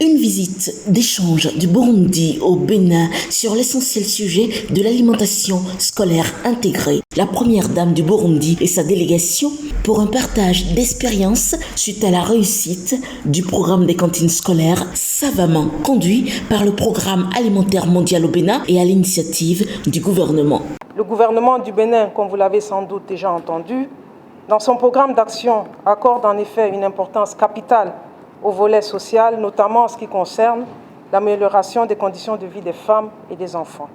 Une visite d'échange du Burundi au Bénin sur l'essentiel sujet de l'alimentation scolaire intégrée. La première dame du Burundi et sa délégation pour un partage d'expériences suite à la réussite du programme des cantines scolaires savamment conduit par le Programme alimentaire mondial au Bénin et à l'initiative du gouvernement. Le gouvernement du Bénin, comme vous l'avez sans doute déjà entendu, dans son programme d'action, accorde en effet une importance capitale au volet social, notamment en ce qui concerne l'amélioration des conditions de vie des femmes et des enfants.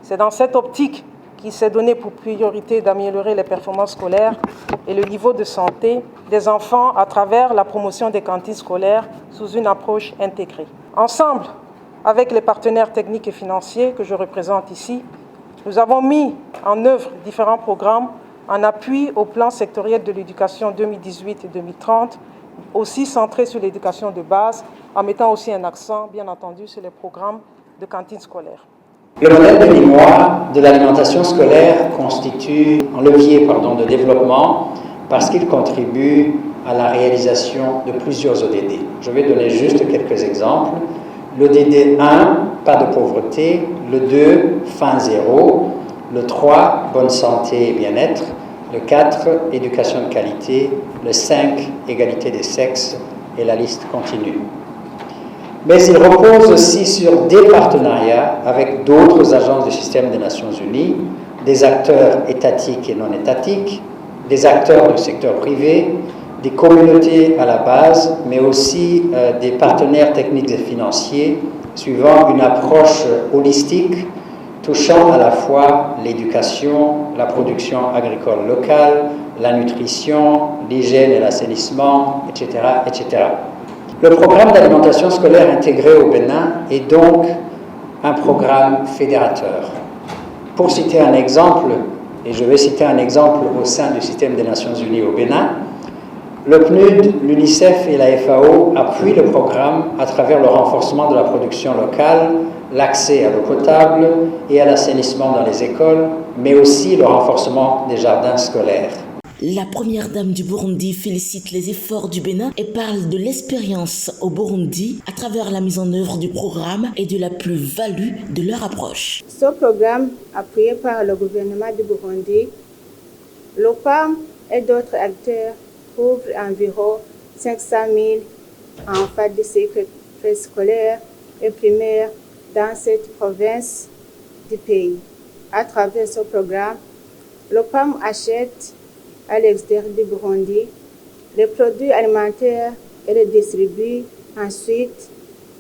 C'est dans cette optique qu'il s'est donné pour priorité d'améliorer les performances scolaires et le niveau de santé des enfants à travers la promotion des cantines scolaires sous une approche intégrée. Ensemble, avec les partenaires techniques et financiers que je représente ici, nous avons mis en œuvre différents programmes en appui au plan sectoriel de l'éducation 2018 et 2030, aussi centré sur l'éducation de base, en mettant aussi un accent, bien entendu, sur les programmes de cantines scolaires. Le modèle béninois de l'alimentation scolaire constitue un levier de développement parce qu'il contribue à la réalisation de plusieurs ODD. Je vais donner juste quelques exemples. L'ODD 1, pas de pauvreté. Le 2, faim zéro. Le 3, bonne santé et bien-être. Le 4, éducation de qualité. Le 5, égalité des sexes. Et la liste continue. Mais il repose aussi sur des partenariats avec d'autres agences du système des Nations Unies, des acteurs étatiques et non étatiques, des acteurs du secteur privé, des communautés à la base, mais aussi des partenaires techniques et financiers, suivant une approche holistique touchant à la fois l'éducation, la production agricole locale, la nutrition, l'hygiène et l'assainissement, etc., etc. Le programme d'alimentation scolaire intégré au Bénin est donc un programme fédérateur. Pour citer un exemple, et je vais citer un exemple au sein du système des Nations Unies au Bénin, le PNUD, l'UNICEF et la FAO appuient le programme à travers le renforcement de la production locale, l'accès à l'eau potable et à l'assainissement dans les écoles, mais aussi le renforcement des jardins scolaires. La première dame du Burundi félicite les efforts du Bénin et parle de l'expérience au Burundi à travers la mise en œuvre du programme et de la plus-value de leur approche. Ce programme, appuyé par le gouvernement du Burundi, l'OPAM et d'autres acteurs couvre environ 500 000 enfants du cycle préscolaire et primaire dans cette province du pays. À travers ce programme, l'OPAM achète à l'extérieur du Burundi les produits alimentaires et les distribue ensuite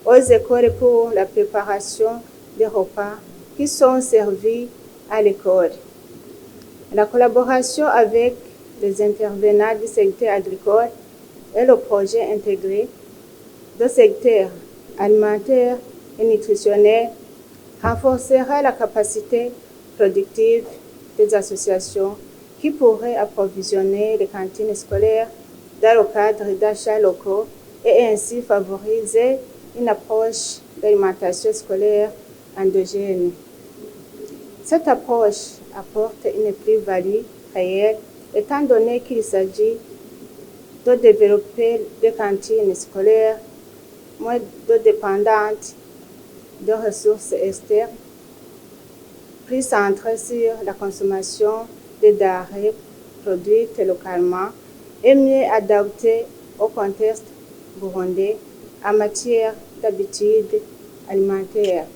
aux écoles pour la préparation des repas qui sont servis à l'école. La collaboration avec les intervenants du secteur agricole et le projet intégré du secteur alimentaire et nutritionnel renforcera la capacité productive des associations qui pourraient approvisionner les cantines scolaires dans le cadre d'achats locaux et ainsi favoriser une approche d'alimentation scolaire endogène. Cette approche apporte une plus-value réelle étant donné qu'il s'agit de développer des cantines scolaires moins dépendantes de ressources externes, plus centrées sur la consommation des denrées produites localement et mieux adaptées au contexte burundais en matière d'habitudes alimentaires.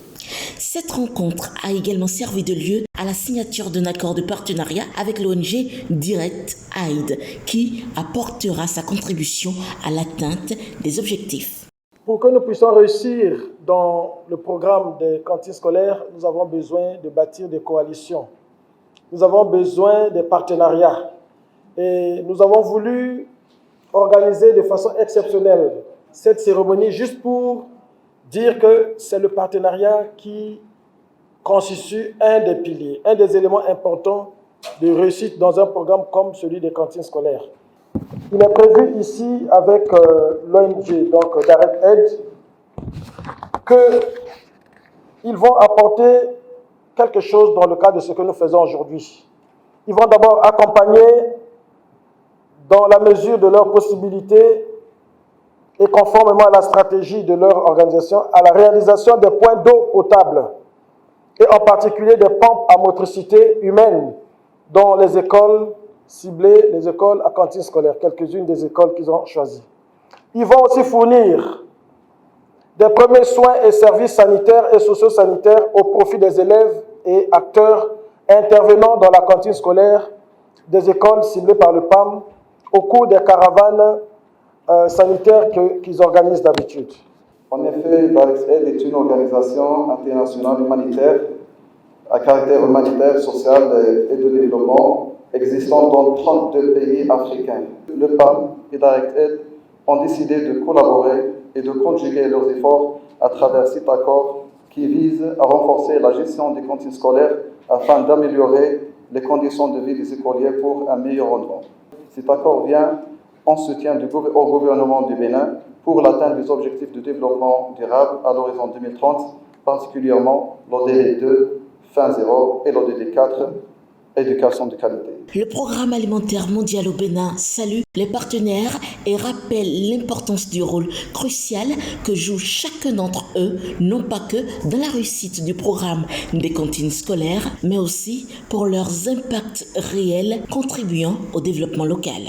Cette rencontre a également servi de lieu à la signature d'un accord de partenariat avec l'ONG Direct Aid qui apportera sa contribution à l'atteinte des objectifs. Pour que nous puissions réussir dans le programme des cantines scolaires, nous avons besoin de bâtir des coalitions. Nous avons besoin de partenariats. Et nous avons voulu organiser de façon exceptionnelle cette cérémonie juste pour dire que c'est le partenariat qui constitue un des piliers, un des éléments importants de réussite dans un programme comme celui des cantines scolaires. Il est prévu ici avec l'ONG, donc Direct Aid, qu'ils vont apporter quelque chose dans le cadre de ce que nous faisons aujourd'hui. Ils vont d'abord accompagner, dans la mesure de leurs possibilités, et conformément à la stratégie de leur organisation, à la réalisation des points d'eau potable et en particulier des pompes à motricité humaine dans les écoles ciblées, les écoles à cantine scolaire, quelques-unes des écoles qu'ils ont choisies. Ils vont aussi fournir des premiers soins et services sanitaires et socio-sanitaires au profit des élèves et acteurs intervenant dans la cantine scolaire des écoles ciblées par le PAM au cours des caravanes sanitaires qu'ils organisent d'habitude. En effet, DAREX-Aid est une organisation internationale humanitaire à caractère humanitaire, social et de développement existant dans 32 pays africains. Le PAM et DAREX-Aid ont décidé de collaborer et de conjuguer leurs efforts à travers cet accord qui vise à renforcer la gestion des cantines scolaires afin d'améliorer les conditions de vie des écoliers pour un meilleur rendement. Cet accord vient en soutien au gouvernement du Bénin pour l'atteinte des objectifs de développement durable à l'horizon 2030, particulièrement l'ODD 2, fin zéro, et l'ODD 4, éducation de qualité. Le programme alimentaire mondial au Bénin salue les partenaires et rappelle l'importance du rôle crucial que joue chacun d'entre eux, non pas que dans la réussite du programme des cantines scolaires, mais aussi pour leurs impacts réels contribuant au développement local.